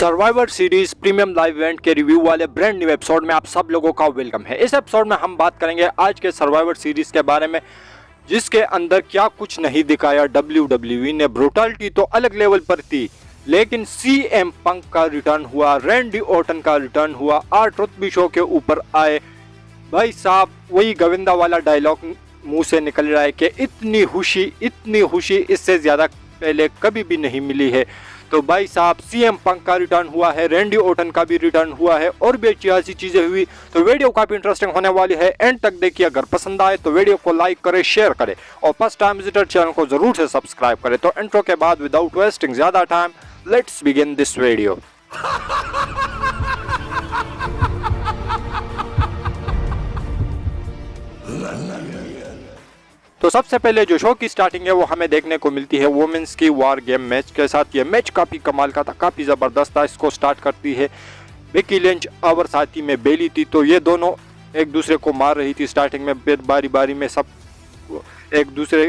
Survivor series premium live event के review वाले brand new episode में आप सब लोगों का वेलकम है। इस एपिसोड में हम बात करेंगे आज के सर्वाइवर सीरीज के बारे में, जिसके अंदर क्या कुछ नहीं दिखाया। WWE ने ब्रूटलिटी तो अलग लेवल पर थी, लेकिन CM पंक का रिटर्न हुआ, रैंडी ऑर्टन का रिटर्न हुआ, R-Truth भी शो के ऊपर आए। भाई साहब, वही गोविंदा वाला डायलॉग मुंह से निकल रहा है कि इतनी खुशी इससे ज्यादा पहले कभी भी नहीं मिली है। तो भाई साहब, CM पंक का रिटर्न हुआ है, रैंडी ऑर्टन का भी रिटर्न हुआ है और भी अच्छी ऐसी चीजें हुई। तो वीडियो काफी इंटरेस्टिंग होने वाली है, एंड तक देखिए। अगर पसंद आए तो वीडियो को लाइक करें, शेयर करें और फर्स्ट टाइम विजिटर चैनल को जरूर से सब्सक्राइब करें। तो इंट्रो के बाद विदाउट वेस्टिंग ज्यादा time, let's begin this video. तो सबसे पहले जो शो की स्टार्टिंग है वो हमें देखने को मिलती है वुमेन्स की वार गेम मैच के साथ। ये मैच काफ़ी कमाल का था, काफ़ी ज़बरदस्त था। इसको स्टार्ट करती है बेकी लिंच और साथी में बेली थी। तो ये दोनों एक दूसरे को मार रही थी स्टार्टिंग में, फिर बारी बारी में सब एक दूसरे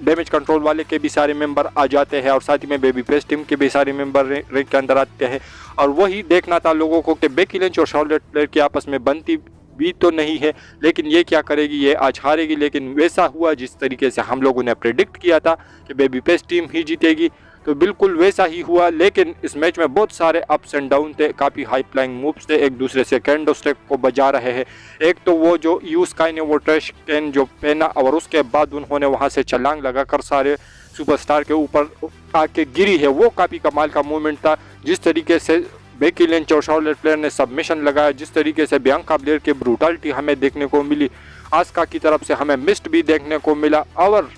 डैमेज कंट्रोल वाले के भी सारे मेंबर आ जाते हैं और साथ ही में बेबी फेस टीम के भी सारे मेंबर रिंग के अंदर आते हैं। और वही देखना था लोगों को कि बेकी लिंच और शार्लेट फ्लेयर की आपस में बनती भी तो नहीं है, लेकिन ये क्या करेगी, ये आज हारेगी। लेकिन वैसा हुआ जिस तरीके से हम लोगों ने प्रेडिक्ट किया था कि बेबी फेस टीम ही जीतेगी, तो बिल्कुल वैसा ही हुआ। लेकिन इस मैच में बहुत सारे अप्स एंड डाउन थे, काफ़ी हाई फ्लाइंग मूव्स थे, एक दूसरे से कैंडो स्टिक को बजा रहे हैं। एक तो वो जो यूस्काई ने वो ट्रैश कैन जो पहना और उसके बाद उन्होंने वहाँ से छलांग लगाकर सारे सुपरस्टार के ऊपर आके गिरी है, वो काफ़ी कमाल का मूवमेंट था। जिस तरीके से बेकी लिंच और शार्लेट फ्लेयर ने सबमिशन लगाया, जिस तरीके से बियांका ब्लेयर की ब्रूटलिटी हमें देखने को मिली, आस्का की तरफ से हमें मिस्ट भी देखने को मिला और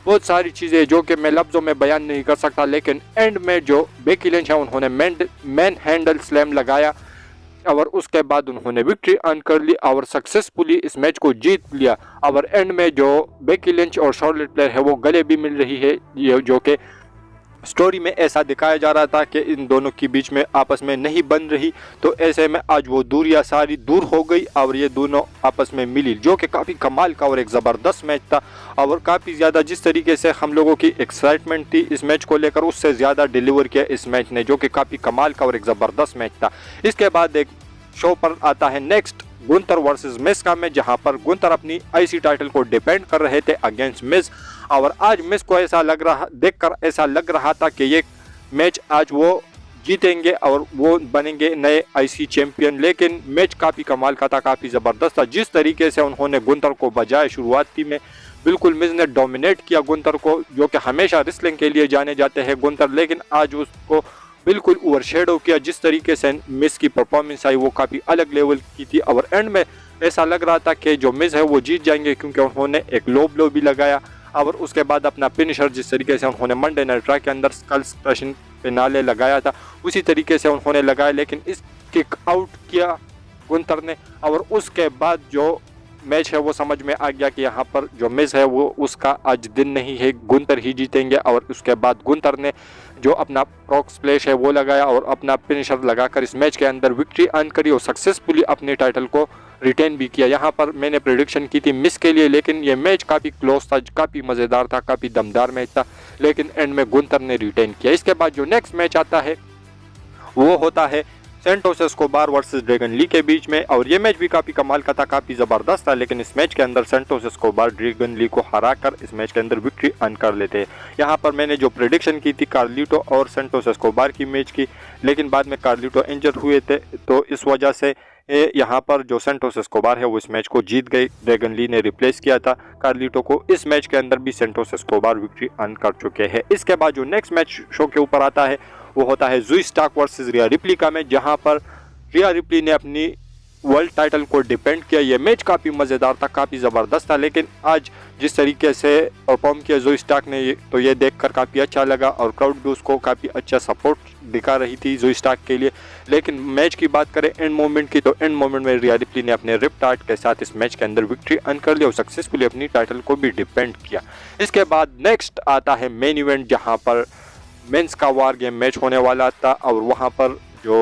बहुत सारी चीज़ें जो कि मैं लफ्ज़ों में बयान नहीं कर सकता। लेकिन एंड में जो बेकी लिंच है उन्होंने मैन हैंडल स्लैम लगाया और उसके बाद उन्होंने विक्ट्री अर्न कर ली और सक्सेसफुली इस मैच को जीत लिया। और एंड में जो बेकी लिंच और शार्लेट फ्लेयर है वो गले भी मिल रही है, ये जो कि स्टोरी में ऐसा दिखाया जा रहा था कि इन दोनों के बीच में आपस में नहीं बन रही। तो ऐसे में आज वो दूरियां सारी दूर हो गई और ये दोनों आपस में मिली, जो कि काफ़ी कमाल का और एक ज़बरदस्त मैच था। और काफ़ी ज़्यादा जिस तरीके से हम लोगों की एक्साइटमेंट थी इस मैच को लेकर, उससे ज़्यादा डिलीवर किया इस मैच ने, जो कि काफ़ी कमाल का और एक ज़बरदस्त मैच था। इसके बाद एक शो पर आता है नेक्स्ट गुंथर वर्सेस मिज का मैच, जहां पर गुंथर अपनी IC टाइटल को डिफेंड कर रहे थे अगेंस्ट मिज। और आज मिज को देखकर ऐसा लग रहा था कि ये मैच आज वो जीतेंगे और वो बनेंगे नए IC चैंपियन। लेकिन मैच काफ़ी कमाल का था, काफ़ी ज़बरदस्त था। जिस तरीके से उन्होंने गुंथर को बजाया शुरुआती में, बिल्कुल मिज ने डोमिनेट किया गुंथर को, जो कि हमेशा रेसलिंग के लिए जाने जाते हैं गुंथर, लेकिन आज उसको बिल्कुल ओवरशेडो किया। जिस तरीके से मिज की परफॉर्मेंस आई वो काफ़ी अलग लेवल की थी और एंड में ऐसा लग रहा था कि जो मिज है वो जीत जाएंगे, क्योंकि उन्होंने एक लो ब्लो भी लगाया और उसके बाद अपना फिनिशर जिस तरीके से उन्होंने मंडे नाइट रॉ के अंदर स्कल क्रशिंग फिनाले लगाया था उसी तरीके से उन्होंने लगाया। लेकिन इस किक आउट किया गुंथर ने और उसके बाद जो मैच है वो समझ में आ गया कि यहाँ पर जो मिज है वो उसका आज दिन नहीं है, गुंथर ही जीतेंगे। और उसके बाद गुंथर ने जो अपना प्रॉक स्प्लैश है वो लगाया और अपना फिनिशर लगाकर इस मैच के अंदर विक्ट्री अर्न करी और सक्सेसफुली अपने टाइटल को रिटेन भी किया। यहाँ पर मैंने प्रेडिक्शन की थी मिस के लिए, लेकिन ये मैच काफ़ी क्लोज था, काफ़ी मज़ेदार था, काफ़ी दमदार मैच था, लेकिन एंड में गुंथर ने रिटेन किया। इसके बाद जो नेक्स्ट मैच आता है वो होता है Santos Escobar versus Dragon Lee के बीच में। और ये मैच भी काफ़ी कमाल का था, काफ़ी ज़बरदस्त था। लेकिन इस मैच के अंदर सेंटोस एस्कोबार ड्रैगन ली को हराकर इस मैच के अंदर विक्ट्री अर्न कर लेते हैं। यहाँ पर मैंने जो प्रेडिक्शन की थी कार्लिटो और सेंटोस एस्कोबार की मैच की, लेकिन बाद में कार्लिटो इंजर हुए थे, तो इस वजह से यहाँ पर जो सेंटोस एस्कोबार है वो इस मैच को जीत गई। ड्रैगन ली ने रिप्लेस किया था कार्लिटो को। इस मैच के अंदर भी सेंटोस एस्कोबार विक्ट्री अर्न कर चुके हैं। इसके बाद जो नेक्स्ट मैच शो के ऊपर आता है वो होता है ज़ोई स्टार्क वर्सेस रिया रिप्ली का मैच, जहां पर रिया रिप्ली ने अपनी वर्ल्ड टाइटल को डिफेंड किया। ये मैच काफ़ी मज़ेदार था, काफ़ी ज़बरदस्त था। लेकिन आज जिस तरीके से परफॉर्म किया ज़ोई स्टार्क ने तो ये देखकर काफ़ी अच्छा लगा और क्राउड भी उसको काफ़ी अच्छा सपोर्ट दिखा रही थी ज़ोई स्टार्क के लिए। लेकिन मैच की बात करें एंड मोमेंट की, तो एंड मोमेंट में रिया रिप्ली ने अपने रिप टार्ट के साथ इस मैच के अंदर विक्ट्री अर्न कर ली और सक्सेसफुली अपनी टाइटल को भी डिफेंड किया। इसके बाद नेक्स्ट आता है मेन इवेंट, जहाँ पर मेंस का वार गेम मैच होने वाला था और वहाँ पर जो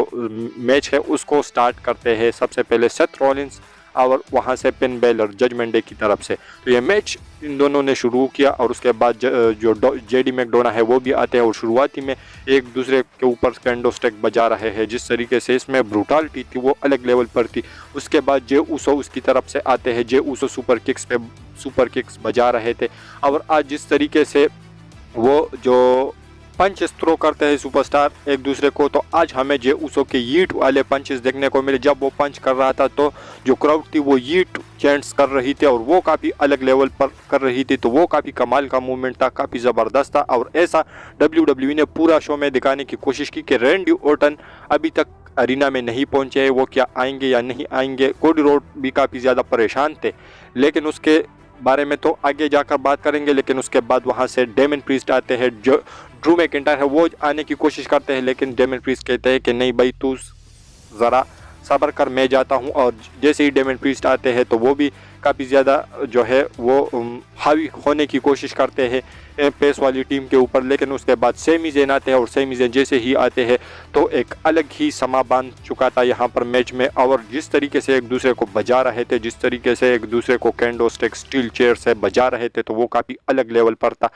मैच है उसको स्टार्ट करते हैं सबसे पहले सेथ रॉलिंस और वहाँ से फिन बेलर जजमेंट डे की तरफ से। तो ये मैच इन दोनों ने शुरू किया और उसके बाद जो जेडी मैकडोना है वो भी आते हैं और शुरुआती में एक दूसरे के ऊपर कैंडो स्टिक बजा रहे हैं। जिस तरीके से इसमें ब्रूटालिटी थी वो अलग लेवल पर थी। उसके बाद जे ऊसो उसकी तरफ से आते हैं, जे ऊसो सुपर किक्स बजा रहे थे। और आज जिस तरीके से वो जो पंच थ्रो करते हैं सुपरस्टार एक दूसरे को, तो आज हमें जे ऊसो के यीट वाले पंचेस देखने को मिले। जब वो पंच कर रहा था तो जो क्राउड थी वो यीट चैंट्स कर रही थी और वो काफ़ी अलग लेवल पर कर रही थी। तो वो काफ़ी कमाल का मूवमेंट था, काफ़ी ज़बरदस्त था। और ऐसा WWE ने पूरा शो में दिखाने की कोशिश की कि रैंडी ऑर्टन अभी तक अरीना में नहीं पहुंचे हैं, वो क्या आएंगे या नहीं आएंगे। कोडी रोड भी काफ़ी ज़्यादा परेशान थे, लेकिन उसके बारे में तो आगे जाकर बात करेंगे। लेकिन उसके बाद वहाँ से डेमन प्रीस्ट आते हैं, जो ड्रू मैकिंटायर है वो आने की कोशिश करते हैं, लेकिन डेमन प्रीस्ट कहते हैं कि नहीं भाई तू ज़रा सब्र कर, मैं जाता हूं। और जैसे ही डेमन प्रीस्ट आते हैं तो वो भी काफ़ी ज़्यादा जो है वो हावी होने की कोशिश करते हैं पेस वाली टीम के ऊपर। लेकिन उसके बाद सेमी ज़ेन आते हैं और सेमी ज़ेन जैसे ही आते हैं तो एक अलग ही समा बांध चुका था यहाँ पर मैच में। और जिस तरीके से एक दूसरे को बजा रहे थे, जिस तरीके से एक दूसरे को कैंडो स्टिक स्टील चेयर से बजा रहे थे, तो वो काफ़ी अलग लेवल पर था।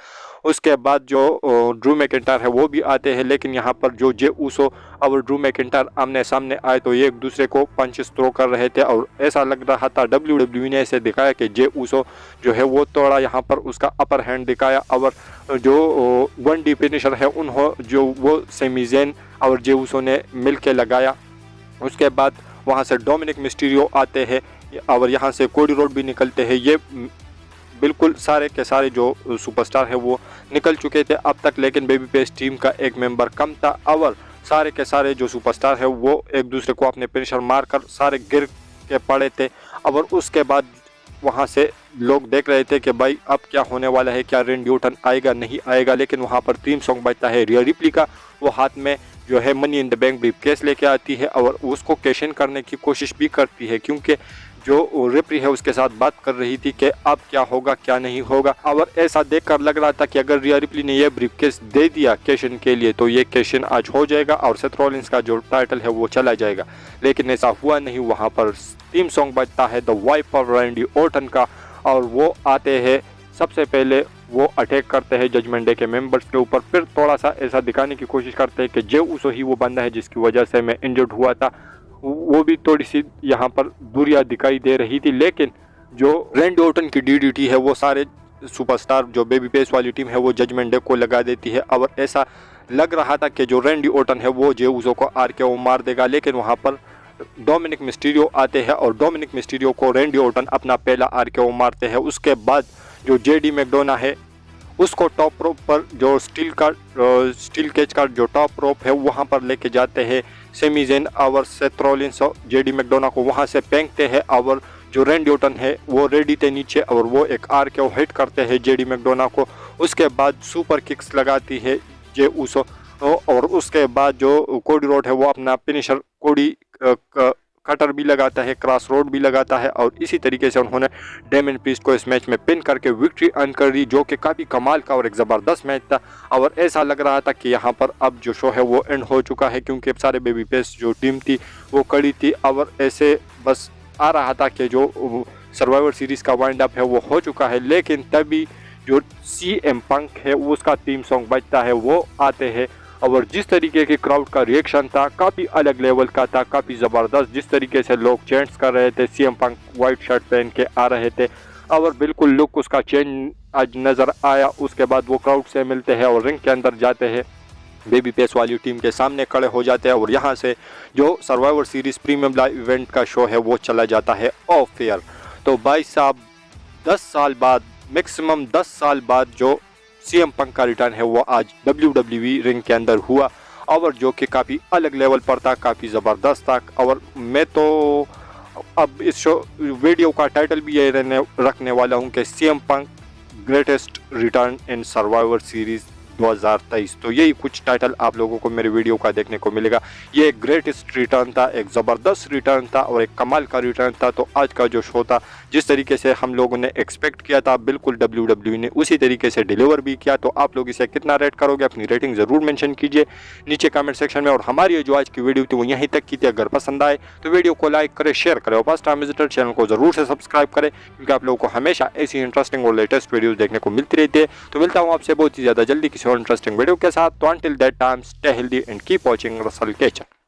उसके बाद जो ड्रू मैकिंटायर है वो भी आते हैं, लेकिन यहाँ पर जो जे ऊसो और ड्रू मैकिंटायर आमने सामने आए तो ये एक दूसरे को पंचेस थ्रो कर रहे थे। और ऐसा लग रहा था WWE ने ऐसे दिखाया कि जे ऊसो जो है वो थोड़ा यहाँ पर उसका अपर हैंड दिखाया। और जो 1D फिनिशर है जो वो सेमी ज़ेन और जे ऊसो ने मिल के लगाया। उसके बाद वहाँ से डोमिनिक मिस्टीरियो आते हैं और यहाँ से कोडी रोड भी निकलते हैं। ये बिल्कुल सारे के सारे जो सुपरस्टार है वो निकल चुके थे अब तक, लेकिन बेबी फेस टीम का एक मेंबर कम था। और सारे के सारे जो सुपरस्टार है वो एक दूसरे को अपने फिनिशर मारकर सारे गिर के पड़े थे। और उसके बाद वहाँ से लोग देख रहे थे कि भाई अब क्या होने वाला है, क्या रैंडी ऑर्टन आएगा नहीं आएगा। लेकिन वहाँ पर थीम सॉन्ग बजता है रिया रिप्ली का, वो हाथ में जो है money in the bank briefcase लेके आती है और उसको कैश इन करने की कोशिश भी करती है, क्योंकि जो रेफरी है उसके साथ बात कर रही थी कि अब क्या होगा क्या नहीं होगा। और ऐसा देखकर लग रहा था कि अगर रिया रिप्ली ने यह ब्रीफकेस दे दिया कैश इन के लिए तो ये कैश इन आज हो जाएगा और सेथ रॉलिंस का जो टाइटल है वो चला जाएगा। लेकिन ऐसा हुआ नहीं। वहाँ पर थीम सॉन्ग बजता है द वाइपर रैंडी ऑर्टन का और वो आते हैं। सबसे पहले वो अटैक करते हैं जजमेंट डे के मेंबर्स के ऊपर, फिर थोड़ा सा ऐसा दिखाने की कोशिश करते हैं कि जे ऊसो ही वो बंदा है जिसकी वजह से मैं इंजर्ड हुआ था। वो भी थोड़ी सी यहाँ पर दूरियां दिखाई दे रही थी। लेकिन जो रैंडी ऑर्टन की DDT है वो सारे सुपरस्टार जो बेबी फेस वाली टीम है वो जजमेंट डे को लगा देती है। और ऐसा लग रहा था कि जो रैंडी ऑर्टन है वो जे ऊसो को RKO मार देगा, लेकिन वहाँ पर डोमिनिक मिस्टीरियो आते हैं और डोमिनिक मिस्टीरियो को रैंडी ऑर्टन अपना पहला RKO मारते हैं। उसके बाद जो जेडी मैकडोना है उसको टॉप रोप पर जो स्टील केज का जो टॉप रोप है वहाँ पर लेके जाते हैं सेमी ज़ेन और सेथ रॉलिंस जेडी मैकडोना को वहाँ से फेंकते हैं। और जो रैंडी ऑर्टन है वो रेडी थे नीचे और वो एक RKO हिट करते हैं जेडी मैकडोना को। उसके बाद सुपर किक्स लगाती है जे ऊसो और उसके बाद जो कोडी रोड है वो अपना फिनिशर कोडी कटर भी लगाता है, क्रॉस रोड भी लगाता है। और इसी तरीके से उन्होंने डेमन प्रीस्ट को इस मैच में पिन करके विक्ट्री अर्न कर दी, जो कि काफ़ी कमाल का और एक ज़बरदस्त मैच था। और ऐसा लग रहा था कि यहाँ पर अब जो शो है वो एंड हो चुका है, क्योंकि सारे बेबी फेस जो टीम थी वो कड़ी थी और ऐसे बस आ रहा था कि जो सर्वाइवर सीरीज़ का वाइंड अप है वो हो चुका है। लेकिन तभी जो CM पंक है उसका थीम सॉन्ग बजता है, वो आते हैं और जिस तरीके की क्राउड का रिएक्शन था काफ़ी अलग लेवल का था, काफ़ी ज़बरदस्त। जिस तरीके से लोग चैंट्स कर रहे थे, CM पंक वाइट शर्ट पहन के आ रहे थे और बिल्कुल लुक उसका चेंज आज नज़र आया। उसके बाद वो क्राउड से मिलते हैं और रिंग के अंदर जाते हैं, बेबी फेस वाली टीम के सामने खड़े हो जाते हैं और यहाँ से जो survivor series premium live event का शो है वो चला जाता है ऑफ एयर। तो भाई साहब 10 साल बाद, मैक्सिमम 10 साल बाद जो CM पंक का रिटर्न है वो आज WWE रिंग के अंदर हुआ और जो कि काफ़ी अलग लेवल पर था, काफ़ी ज़बरदस्त था। और मैं तो अब इस शो वीडियो का टाइटल भी यही रखने वाला हूँ कि CM पंक ग्रेटेस्ट रिटर्न इन सर्वाइवर सीरीज़ 2023। तो यही कुछ टाइटल आप लोगों को मेरे वीडियो का देखने को मिलेगा। ये एक ग्रेटेस्ट रिटर्न था, एक ज़बरदस्त रिटर्न था और एक कमाल का रिटर्न था। तो आज का जो शो था जिस तरीके से हम लोगों ने एक्सपेक्ट किया था, बिल्कुल WWE ने उसी तरीके से डिलीवर भी किया। तो आप लोग इसे कितना रेट करोगे, अपनी रेटिंग ज़रूर मेंशन कीजिए नीचे कमेंट सेक्शन में। और हमारी ये जो आज की वीडियो थी वो यहीं तक की थी। अगर पसंद आए तो वीडियो को लाइक करें, शेयर करें और फर्स्ट टाइम विजिटर चैनल को ज़रूर से सब्सक्राइब करें, क्योंकि आप लोगों को हमेशा ऐसी इंटरेस्टिंग और लेटेस्ट वीडियोस देखने को मिलती रहती है। तो मिलता हूँ आपसे बहुत ही ज़्यादा जल्दी किसी और इंटरेस्टिंग वीडियो के साथ। तो until that time stay healthy and keep watching Russell kitchen.